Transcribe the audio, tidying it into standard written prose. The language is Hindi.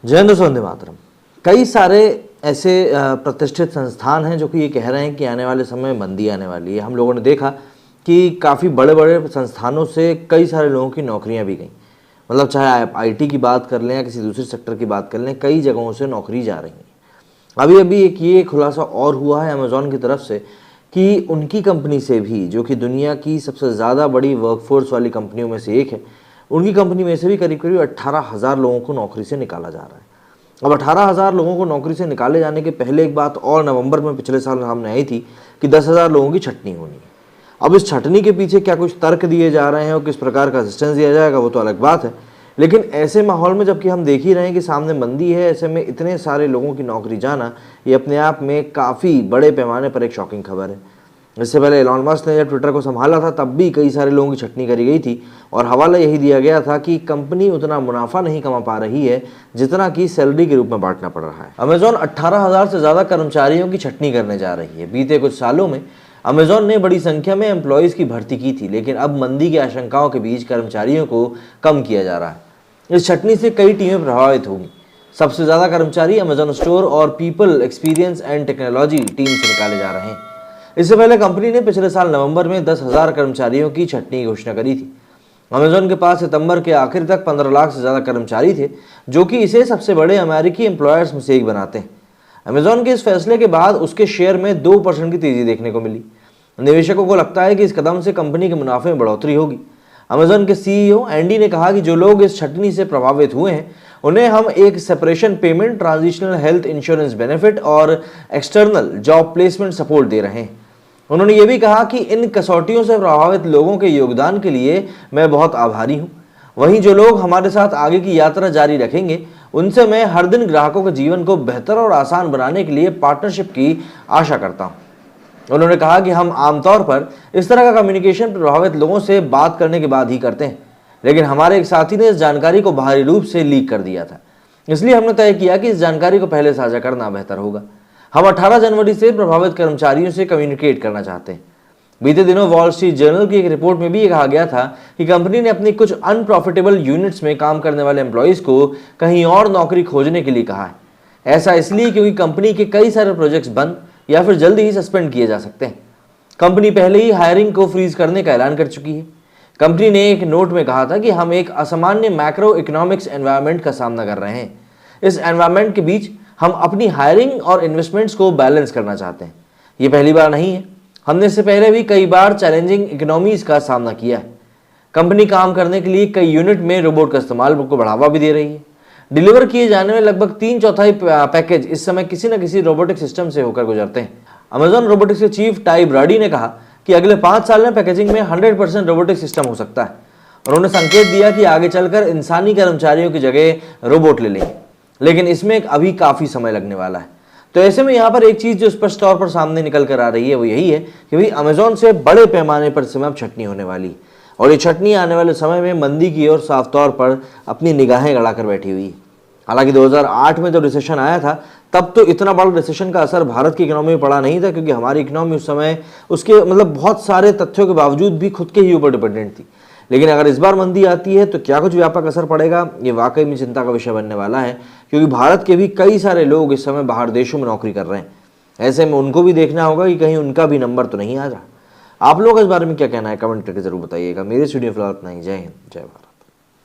जय हिंद, वंदे मातरम। कई सारे ऐसे प्रतिष्ठित संस्थान हैं जो कि ये कह रहे हैं कि आने वाले समय में मंदी आने वाली है। हम लोगों ने देखा कि काफ़ी बड़े बड़े संस्थानों से कई सारे लोगों की नौकरियां भी गईं। मतलब चाहे आप आईटी की बात कर लें या किसी दूसरे सेक्टर की बात कर लें, कई जगहों से नौकरी जा रही हैं। अभी अभी एक ये खुलासा और हुआ है अमेज़ॉन की तरफ से कि उनकी कंपनी से भी, जो कि दुनिया की सबसे ज़्यादा बड़ी वर्कफोर्स वाली कंपनियों में से एक है, उनकी कंपनी में से भी करीब करीब 18,000 लोगों को नौकरी से निकाला जा रहा है। अब 18,000 लोगों को नौकरी से निकाले जाने के पहले एक बात और नवंबर में पिछले साल सामने आई थी कि 10,000 लोगों की छटनी होनी है। अब इस छटनी के पीछे क्या कुछ तर्क दिए जा रहे हैं और किस प्रकार का असिस्टेंस दिया जाएगा वो तो अलग बात है, लेकिन ऐसे माहौल में जबकि हम देख ही रहे हैं कि सामने मंदी है, ऐसे में इतने सारे लोगों की नौकरी जाना ये अपने आप में काफ़ी बड़े पैमाने पर एक शॉकिंग खबर है। इससे पहले एलॉन मस्क ने जब ट्विटर को संभाला था तब भी कई सारे लोगों की छटनी करी गई थी और हवाला यही दिया गया था कि कंपनी उतना मुनाफा नहीं कमा पा रही है जितना कि सैलरी के रूप में बांटना पड़ रहा है। अमेजॉन 18,000 से ज़्यादा कर्मचारियों की छटनी करने जा रही है। बीते कुछ सालों में अमेजॉन ने बड़ी संख्या में एम्प्लॉयज़ की भर्ती की थी, लेकिन अब मंदी की आशंकाओं के बीच कर्मचारियों को कम किया जा रहा है। इस छटनी से कई टीमें प्रभावित होंगी। सबसे ज़्यादा कर्मचारी अमेजॉन स्टोर और people experience and technology team से निकाले जा रहे हैं। इससे पहले कंपनी ने पिछले साल नवंबर में 10,000 कर्मचारियों की छटनी की घोषणा करी थी। अमेजॉन के पास सितंबर के आखिर तक 15 लाख से ज़्यादा कर्मचारी थे, जो कि इसे सबसे बड़े अमेरिकी एम्प्लॉयर्स में से एक बनाते हैं। अमेजॉन के इस फैसले के बाद उसके शेयर में 2% की तेजी देखने को मिली। निवेशकों को लगता है कि इस कदम से कंपनी के मुनाफे में बढ़ोतरी होगी। अमेजॉन के सीईओ एंडी ने कहा कि जो लोग इस छटनी से प्रभावित हुए हैं उन्हें हम एक separation payment, transitional health insurance benefit और एक्सटर्नल जॉब प्लेसमेंट सपोर्ट दे रहे हैं। उन्होंने ये भी कहा कि इन कसौटियों से प्रभावित लोगों के योगदान के लिए मैं बहुत आभारी हूं। वहीं जो लोग हमारे साथ आगे की यात्रा जारी रखेंगे उनसे मैं हर दिन ग्राहकों के जीवन को बेहतर और आसान बनाने के लिए पार्टनरशिप की आशा करता हूं। उन्होंने कहा कि हम आमतौर पर इस तरह का कम्युनिकेशन प्रभावित लोगों से बात करने के बाद ही करते हैं, लेकिन हमारे एक साथी ने इस जानकारी को बाहरी रूप से लीक कर दिया था, इसलिए हमने तय किया कि इस जानकारी को पहले साझा करना बेहतर होगा। हम 18 जनवरी से प्रभावित कर्मचारियों से कम्युनिकेट करना चाहते हैं। बीते दिनों वॉल स्ट्रीट जर्नल की एक रिपोर्ट में भी ये कहा गया था कि कंपनी ने अपनी कुछ अनप्रॉफिटेबल यूनिट्स में काम करने वाले एम्प्लॉयज़ को कहीं और नौकरी खोजने के लिए कहा है। ऐसा इसलिए क्योंकि कंपनी के कई सारे प्रोजेक्ट्स बंद या फिर जल्दी ही सस्पेंड किए जा सकते हैं। कंपनी पहले ही हायरिंग को फ्रीज करने का ऐलान कर चुकी है। कंपनी ने एक नोट में कहा था कि हम एक असामान्य मैक्रो इकोनॉमिक्स एनवायरनमेंट का सामना कर रहे हैं। इस एनवायरनमेंट के बीच हम अपनी हायरिंग और इन्वेस्टमेंट्स को बैलेंस करना चाहते हैं। ये पहली बार नहीं है, हमने इससे पहले भी कई बार चैलेंजिंग इकोनॉमीज का सामना किया है। कंपनी काम करने के लिए कई यूनिट में रोबोट का इस्तेमाल को बढ़ावा भी दे रही है। डिलीवर किए जाने में लगभग 3/4 पैकेज इस समय किसी न किसी रोबोटिक सिस्टम से होकर गुजरते हैं। अमेजॉन रोबोटिक्स के चीफ टाई ब्राडी ने कहा कि अगले 5 साल में पैकेजिंग में 100% रोबोटिक सिस्टम हो सकता है। उन्होंने संकेत दिया कि आगे चलकर इंसानी कर्मचारियों की जगह रोबोट ले लेंगे, लेकिन इसमें अभी काफ़ी समय लगने वाला है। तो ऐसे में यहाँ पर एक चीज़ जो स्पष्ट तौर पर सामने निकल कर आ रही है वो यही है कि भाई अमेजॉन से बड़े पैमाने पर समय अब छटनी होने वाली है और ये छटनी आने वाले समय में मंदी की ओर साफ तौर पर अपनी निगाहें गड़ाकर बैठी हुई है। हालांकि 2008 में जब रिसेशन आया था तब तो इतना बड़ा रिसेशन का असर भारत की इकोनॉमी में पड़ा नहीं था, क्योंकि हमारी इकोनॉमी उस समय उसके बहुत सारे तथ्यों के बावजूद भी खुद के ही ऊपर डिपेंडेंट थी। लेकिन अगर इस बार मंदी आती है तो क्या कुछ व्यापक असर पड़ेगा, ये वाकई में चिंता का विषय बनने वाला है, क्योंकि भारत के भी कई सारे लोग इस समय बाहर देशों में नौकरी कर रहे हैं। ऐसे में उनको भी देखना होगा कि कहीं उनका भी नंबर तो नहीं आ रहा। आप लोग इस बारे में क्या कहना है कमेंट करके जरूर बताइएगा। मेरे स्टूडियो फिलहाल इतना ही। जय हिंद, जय भारत।